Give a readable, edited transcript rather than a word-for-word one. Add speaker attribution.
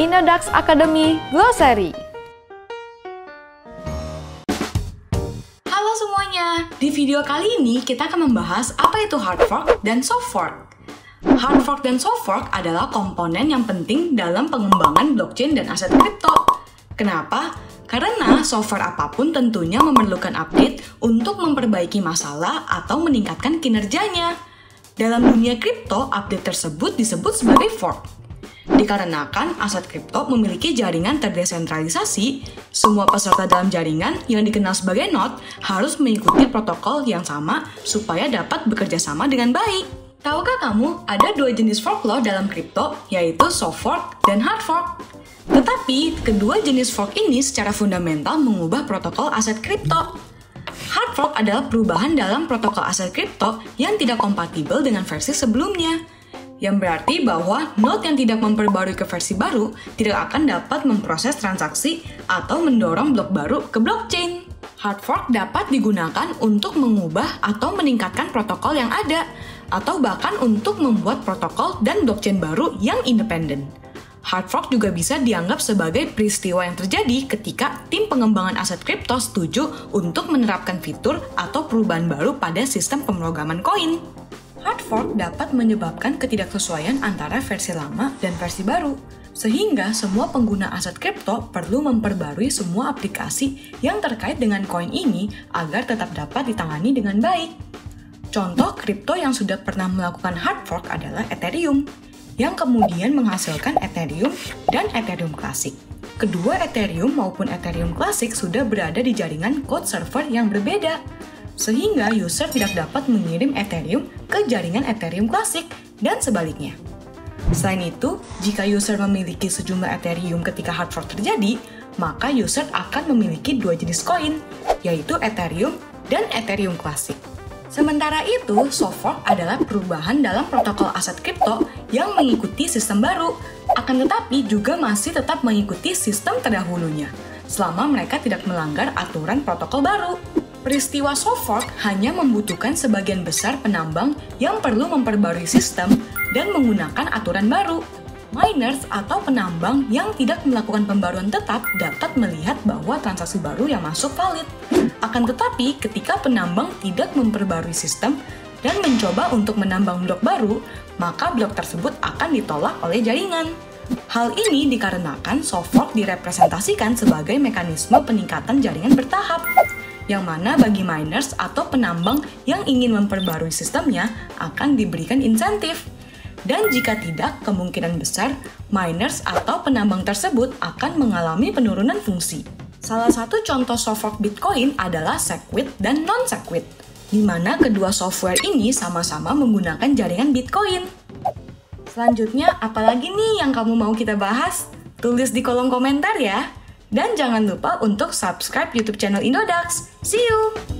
Speaker 1: Indodax Academy Glossary.
Speaker 2: Halo semuanya, di video kali ini kita akan membahas apa itu hard fork dan soft fork. Hard fork dan soft fork adalah komponen yang penting dalam pengembangan blockchain dan aset kripto. Kenapa? Karena software apapun tentunya memerlukan update untuk memperbaiki masalah atau meningkatkan kinerjanya. Dalam dunia kripto, update tersebut disebut sebagai fork. Dikarenakan aset kripto memiliki jaringan terdesentralisasi, semua peserta dalam jaringan yang dikenal sebagai node harus mengikuti protokol yang sama supaya dapat bekerja sama dengan baik. Tahukah kamu ada dua jenis fork loh dalam kripto, yaitu soft fork dan hard fork. Tetapi, kedua jenis fork ini secara fundamental mengubah protokol aset kripto. Hard fork adalah perubahan dalam protokol aset kripto yang tidak kompatibel dengan versi sebelumnya. Yang berarti bahwa node yang tidak memperbarui ke versi baru tidak akan dapat memproses transaksi atau mendorong blok baru ke blockchain. Hard fork dapat digunakan untuk mengubah atau meningkatkan protokol yang ada, atau bahkan untuk membuat protokol dan blockchain baru yang independen. Hard fork juga bisa dianggap sebagai peristiwa yang terjadi ketika tim pengembangan aset kripto setuju untuk menerapkan fitur atau perubahan baru pada sistem pemrograman koin. Hard fork dapat menyebabkan ketidaksesuaian antara versi lama dan versi baru, sehingga semua pengguna aset kripto perlu memperbarui semua aplikasi yang terkait dengan koin ini agar tetap dapat ditangani dengan baik. Contoh kripto yang sudah pernah melakukan hard fork adalah Ethereum, yang kemudian menghasilkan Ethereum dan Ethereum Classic. Kedua Ethereum maupun Ethereum Classic sudah berada di jaringan code server yang berbeda, sehingga user tidak dapat mengirim Ethereum ke jaringan Ethereum Classic dan sebaliknya. Selain itu, jika user memiliki sejumlah Ethereum ketika hard fork terjadi, maka user akan memiliki dua jenis koin, yaitu Ethereum dan Ethereum Classic. Sementara itu, soft fork adalah perubahan dalam protokol aset kripto yang mengikuti sistem baru, akan tetapi juga masih tetap mengikuti sistem terdahulunya, selama mereka tidak melanggar aturan protokol baru. Peristiwa soft fork hanya membutuhkan sebagian besar penambang yang perlu memperbarui sistem dan menggunakan aturan baru. Miners atau penambang yang tidak melakukan pembaruan tetap dapat melihat bahwa transaksi baru yang masuk valid. Akan tetapi, ketika penambang tidak memperbarui sistem dan mencoba untuk menambang blok baru, maka blok tersebut akan ditolak oleh jaringan. Hal ini dikarenakan soft fork direpresentasikan sebagai mekanisme peningkatan jaringan bertahap, yang mana bagi miners atau penambang yang ingin memperbarui sistemnya akan diberikan insentif. Dan jika tidak, kemungkinan besar miners atau penambang tersebut akan mengalami penurunan fungsi. Salah satu contoh soft fork Bitcoin adalah Segwit dan non-Segwit, di mana kedua software ini sama-sama menggunakan jaringan Bitcoin. Selanjutnya, apalagi nih yang kamu mau kita bahas? Tulis di kolom komentar ya! Dan jangan lupa untuk subscribe YouTube channel Indodax. See you!